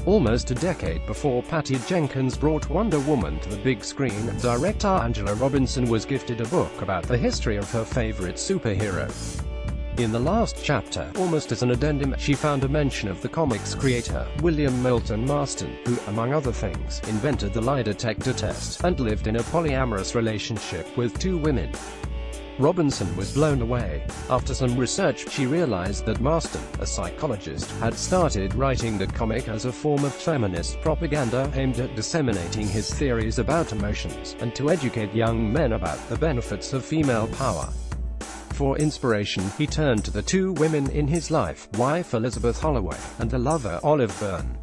Almost a decade before Patty Jenkins brought Wonder Woman to the big screen, director Angela Robinson was gifted a book about the history of her favorite superhero. In the last chapter, almost as an addendum, she found a mention of the comic's creator, William Moulton Marston, who, among other things, invented the lie detector test, and lived in a polyamorous relationship with 2 women. Robinson was blown away. After some research, she realized that Marston, a psychologist, had started writing the comic as a form of feminist propaganda aimed at disseminating his theories about emotions, and to educate young men about the benefits of female power. For inspiration, he turned to the 2 women in his life, wife Elizabeth Holloway, and the lover Olive Byrne.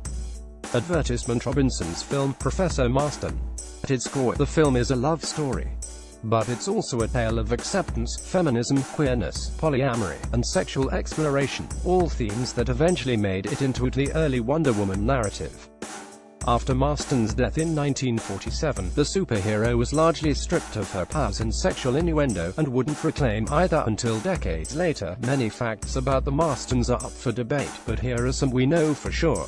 Advertisement: Robinson's film, Professor Marston. At its core, the film is a love story. But it's also a tale of acceptance, feminism, queerness, polyamory, and sexual exploration, all themes that eventually made it into the early Wonder Woman narrative. After Marston's death in 1947, the superhero was largely stripped of her powers and sexual innuendo, and wouldn't reclaim either until decades later. Many facts about the Marstons are up for debate, but here are some we know for sure.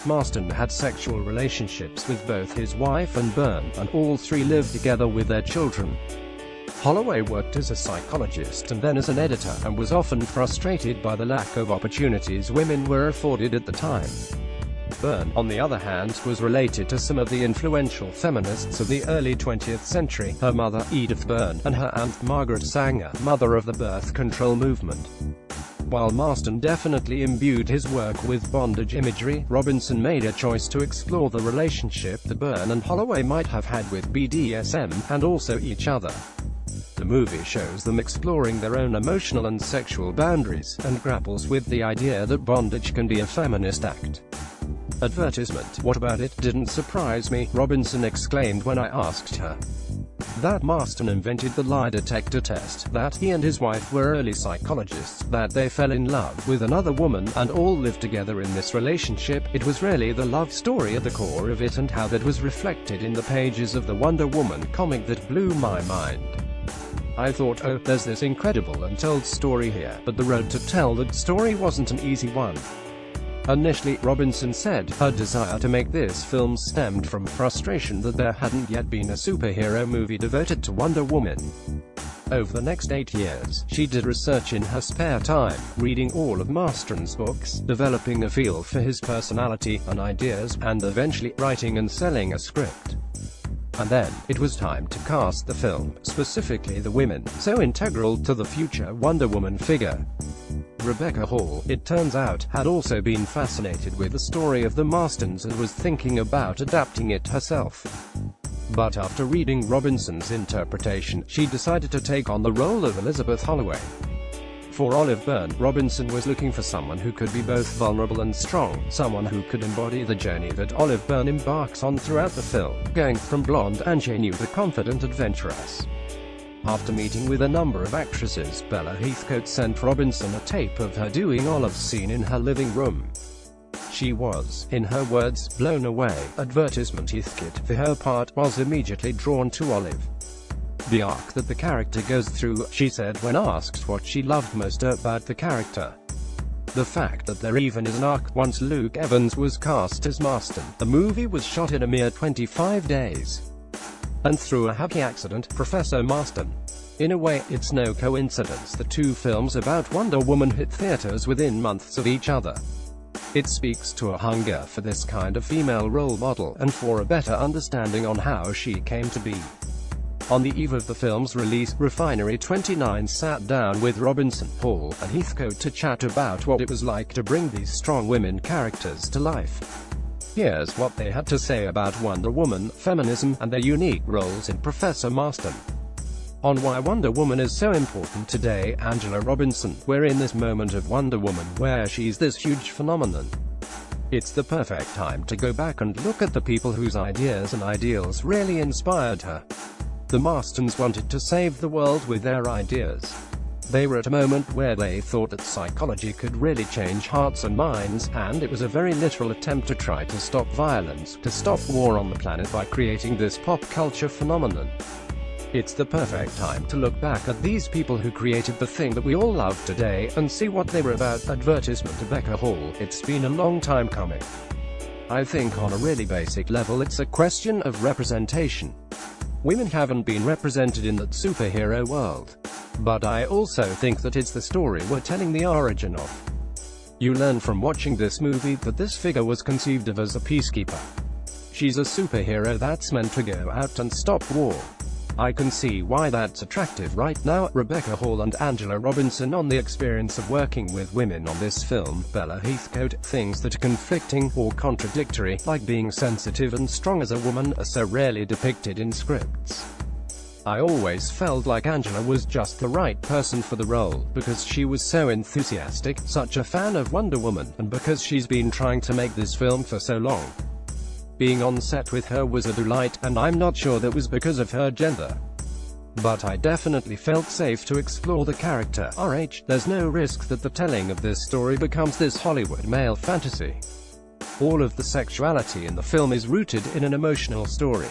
Marston had sexual relationships with both his wife and Byrne, and all 3 lived together with their children. Holloway worked as a psychologist and then as an editor, and was often frustrated by the lack of opportunities women were afforded at the time. Byrne, on the other hand, was related to some of the influential feminists of the early 20th century, her mother, Edith Byrne, and her aunt, Margaret Sanger, mother of the birth control movement. While Marston definitely imbued his work with bondage imagery, Robinson made a choice to explore the relationship that Byrne and Holloway might have had with BDSM, and also each other. The movie shows them exploring their own emotional and sexual boundaries, and grapples with the idea that bondage can be a feminist act. Advertisement: What about it didn't surprise me, Robinson exclaimed when I asked her that Marston invented the lie detector test, that he and his wife were early psychologists, that they fell in love with another woman, and all lived together in this relationship. It was really the love story at the core of it, and how that was reflected in the pages of the Wonder Woman comic that blew my mind. I thought, oh, there's this incredible untold story here, but the road to tell that story wasn't an easy one. Initially, Robinson said, her desire to make this film stemmed from frustration that there hadn't yet been a superhero movie devoted to Wonder Woman. Over the next 8 years, she did research in her spare time, reading all of Marston's books, developing a feel for his personality and ideas, and eventually writing and selling a script. And then, it was time to cast the film, specifically the women, so integral to the future Wonder Woman figure. Rebecca Hall, it turns out, had also been fascinated with the story of the Marstons and was thinking about adapting it herself. But after reading Robinson's interpretation, she decided to take on the role of Elizabeth Holloway. For Olive Byrne, Robinson was looking for someone who could be both vulnerable and strong, someone who could embody the journey that Olive Byrne embarks on throughout the film, going from blonde ingenue to confident adventuress. After meeting with a number of actresses, Bella Heathcote sent Robinson a tape of her doing Olive's scene in her living room. She was, in her words, blown away. Advertisement: Heathcote, for her part, was immediately drawn to Olive. The arc that the character goes through, she said when asked what she loved most about the character. The fact that there even is an arc. Once Luke Evans was cast as Marston, the movie was shot in a mere 25 days. And through a happy accident, Professor Marston. In a way, it's no coincidence that 2 films about Wonder Woman hit theaters within months of each other. It speaks to a hunger for this kind of female role model, and for a better understanding on how she came to be. On the eve of the film's release, Refinery 29 sat down with Robinson, Hall, and Heathcote to chat about what it was like to bring these strong women characters to life. Here's what they had to say about Wonder Woman, feminism, and their unique roles in Professor Marston. On why Wonder Woman is so important today, Angela Robinson: We're in this moment of Wonder Woman, where she's this huge phenomenon. It's the perfect time to go back and look at the people whose ideas and ideals really inspired her. The Marstons wanted to save the world with their ideas. They were at a moment where they thought that psychology could really change hearts and minds, and it was a very literal attempt to try to stop violence, to stop war on the planet by creating this pop culture phenomenon. It's the perfect time to look back at these people who created the thing that we all love today, and see what they were about. Advertisement: Rebecca Hall, it's been a long time coming. I think on a really basic level it's a question of representation. Women haven't been represented in that superhero world. But I also think that it's the story we're telling the origin of. You learn from watching this movie that this figure was conceived of as a peacekeeper. She's a superhero that's meant to go out and stop war. I can see why that's attractive right now. Rebecca Hall and Angela Robinson on the experience of working with women on this film. Bella Heathcote, things that are conflicting or contradictory, like being sensitive and strong as a woman, are so rarely depicted in scripts. I always felt like Angela was just the right person for the role, because she was so enthusiastic, such a fan of Wonder Woman, and because she's been trying to make this film for so long. Being on set with her was a delight, and I'm not sure that was because of her gender. But I definitely felt safe to explore the character. There's no risk that the telling of this story becomes this Hollywood male fantasy. All of the sexuality in the film is rooted in an emotional story.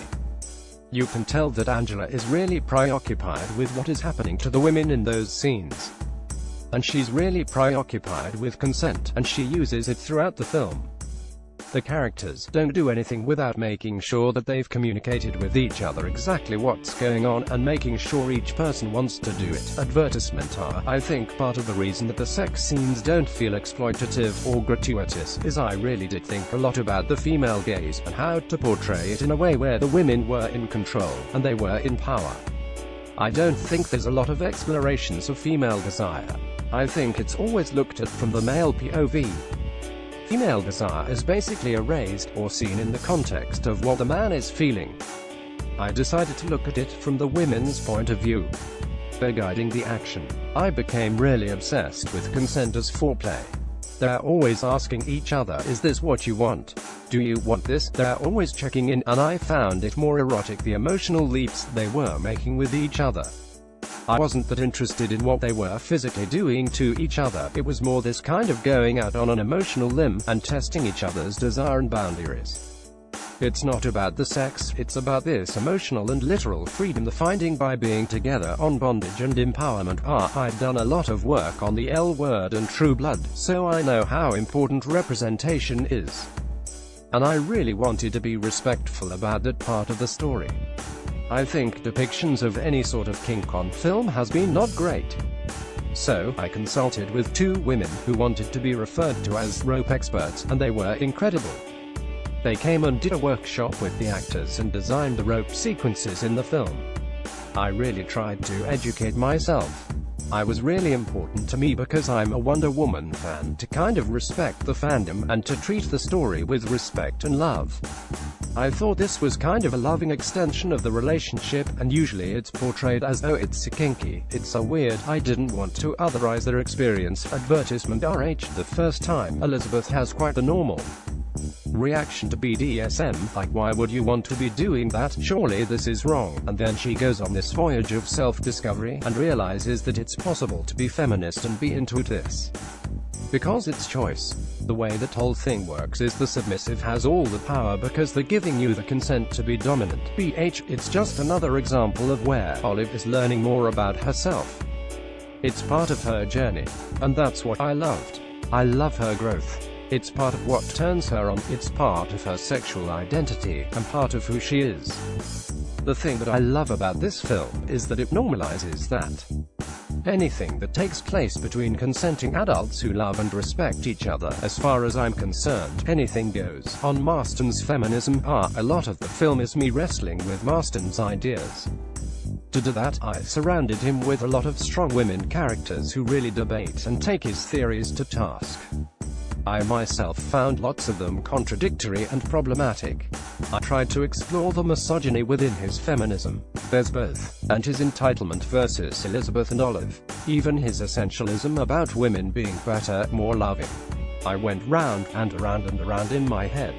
You can tell that Angela is really preoccupied with what is happening to the women in those scenes. And she's really preoccupied with consent, and she uses it throughout the film. The characters don't do anything without making sure that they've communicated with each other exactly what's going on, and making sure each person wants to do it. Advertisement are, I think, part of the reason that the sex scenes don't feel exploitative or gratuitous, is I really did think a lot about the female gaze, and how to portray it in a way where the women were in control, and they were in power. I don't think there's a lot of explorations of female desire. I think it's always looked at from the male POV. Female desire is basically erased, or seen in the context of what the man is feeling. I decided to look at it from the women's point of view. They're guiding the action. I became really obsessed with consent as foreplay. They're always asking each other, is this what you want? Do you want this? They're always checking in, and I found it more erotic the emotional leaps they were making with each other. I wasn't that interested in what they were physically doing to each other, it was more this kind of going out on an emotional limb, and testing each other's desire and boundaries. It's not about the sex, it's about this emotional and literal freedom, the finding by being together on bondage and empowerment. I'd done a lot of work on the L Word and True Blood, so I know how important representation is. And I really wanted to be respectful about that part of the story. I think depictions of any sort of kink on film has been not great. So, I consulted with two women who wanted to be referred to as rope experts, and they were incredible. They came and did a workshop with the actors and designed the rope sequences in the film. I really tried to educate myself. It was really important to me because I'm a Wonder Woman fan to kind of respect the fandom, and to treat the story with respect and love. I thought this was kind of a loving extension of the relationship, and usually it's portrayed as, oh, it's a kinky, it's a weird. I didn't want to otherize their experience. Advertisement the first time, Elizabeth has quite the normal reaction to BDSM, like, why would you want to be doing that, surely this is wrong, and then she goes on this voyage of self-discovery, and realizes that it's possible to be feminist and be into this. Because it's choice. The way that whole thing works is the submissive has all the power because they're giving you the consent to be dominant. It's just another example of where Olive is learning more about herself. It's part of her journey. And that's what I loved. I love her growth. It's part of what turns her on, it's part of her sexual identity, and part of who she is. The thing that I love about this film is that it normalizes that. Anything that takes place between consenting adults who love and respect each other, as far as I'm concerned, anything goes. On Marston's feminism, a lot of the film is me wrestling with Marston's ideas. To do that, I surrounded him with a lot of strong women characters who really debate and take his theories to task. I myself found lots of them contradictory and problematic. I tried to explore the misogyny within his feminism. There's both. And his entitlement versus Elizabeth and Olive. Even his essentialism about women being better, more loving. I went round and around and around in my head.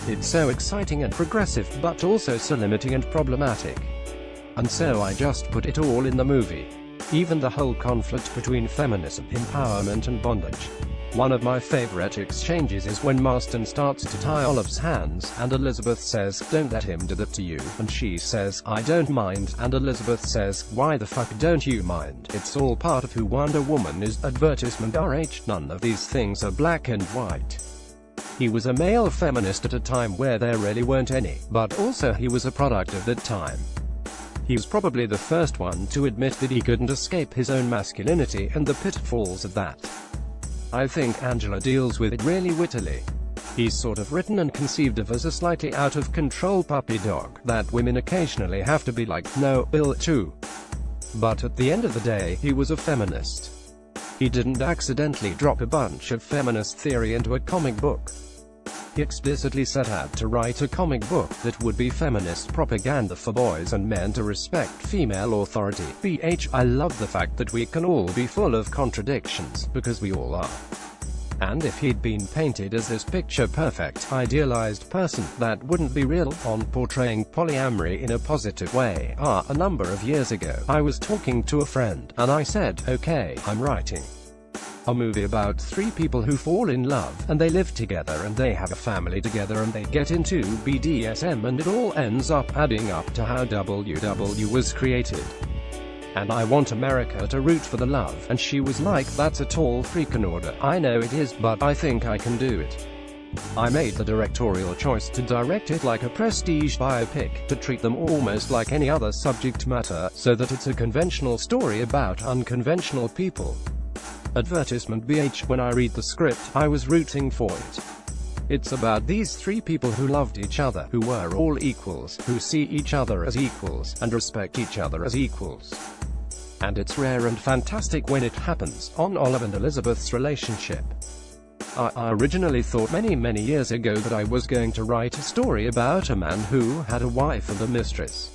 It's so exciting and progressive, but also so limiting and problematic. And so I just put it all in the movie. Even the whole conflict between feminism, empowerment and bondage. One of my favorite exchanges is when Marston starts to tie Olive's hands, and Elizabeth says, don't let him do that to you, and she says, I don't mind, and Elizabeth says, why the fuck don't you mind? It's all part of who Wonder Woman is. Advertisement none of these things are black and white. He was a male feminist at a time where there really weren't any, but also he was a product of that time. He was probably the first one to admit that he couldn't escape his own masculinity and the pitfalls of that. I think Angela deals with it really wittily. He's sort of written and conceived of as a slightly out-of-control puppy dog that women occasionally have to be like, no, Bill too. But at the end of the day, he was a feminist. He didn't accidentally drop a bunch of feminist theory into a comic book. He explicitly set out to write a comic book that would be feminist propaganda for boys and men to respect female authority. I love the fact that we can all be full of contradictions, because we all are. And if he'd been painted as this picture-perfect, idealized person, that wouldn't be real. On portraying polyamory in a positive way. A number of years ago, I was talking to a friend, and I said, okay, I'm writing a movie about 3 people who fall in love, and they live together and they have a family together and they get into BDSM and it all ends up adding up to how WW was created. And I want America to root for the love. And she was like, that's a tall freaking order. I know it is, but I think I can do it. I made the directorial choice to direct it like a prestige biopic, to treat them almost like any other subject matter, so that it's a conventional story about unconventional people. Advertisement BH. When I read the script, I was rooting for it. It's about these 3 people who loved each other, who were all equals, who see each other as equals, and respect each other as equals. And it's rare and fantastic when it happens. On Olive and Elizabeth's relationship. I originally thought many years ago that I was going to write a story about a man who had a wife and a mistress.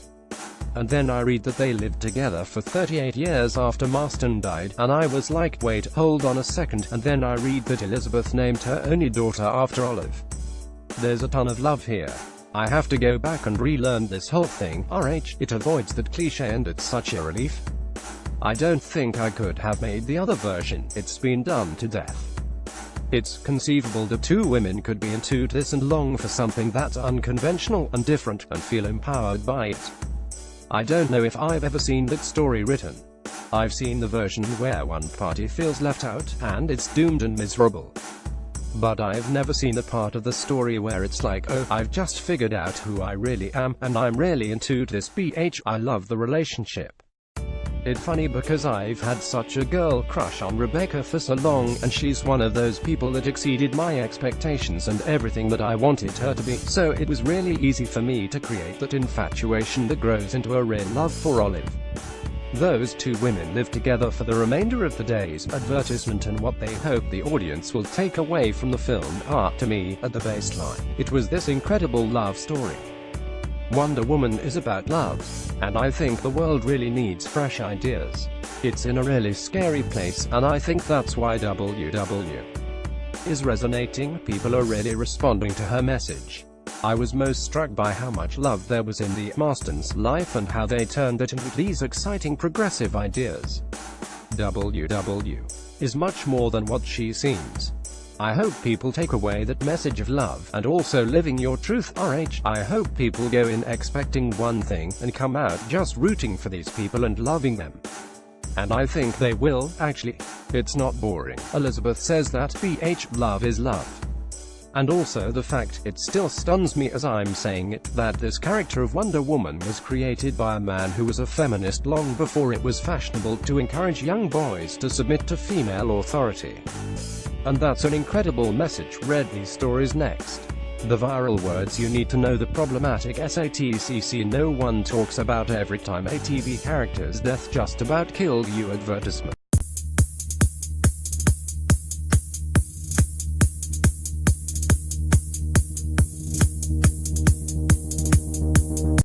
And then I read that they lived together for 38 years after Marston died, and I was like, wait, hold on a second, and then I read that Elizabeth named her only daughter after Olive. There's a ton of love here. I have to go back and relearn this whole thing. It avoids that cliché and it's such a relief. I don't think I could have made the other version. It's been done to death. It's conceivable that 2 women could be into this and long for something that's unconventional and different, and feel empowered by it. I don't know if I've ever seen that story written. I've seen the version where one party feels left out, and it's doomed and miserable. But I've never seen the part of the story where it's like, oh, I've just figured out who I really am, and I'm really into this. I love the relationship. It's funny because I've had such a girl crush on Rebecca for so long, and she's one of those people that exceeded my expectations and everything that I wanted her to be, so it was really easy for me to create that infatuation that grows into a real love for Olive. Those 2 women live together for the remainder of the day's advertisement, and what they hope the audience will take away from the film are, to me, at the baseline, it was this incredible love story. Wonder Woman is about love, and I think the world really needs fresh ideas. It's in a really scary place, and I think that's why WW is resonating. People are really responding to her message. I was most struck by how much love there was in the Marstons' life and how they turned it into these exciting progressive ideas. WW is much more than what she seems. I hope people take away that message of love, and also living your truth. I hope people go in expecting one thing, and come out just rooting for these people and loving them. And I think they will, actually. It's not boring. Elizabeth says that love is love. And also the fact, it still stuns me as I'm saying it, that this character of Wonder Woman was created by a man who was a feminist long before it was fashionable to encourage young boys to submit to female authority. And that's an incredible message. Read these stories next. The viral words you need to know. The problematic SATCC no one talks about every time a TV character's death just about killed you advertisement.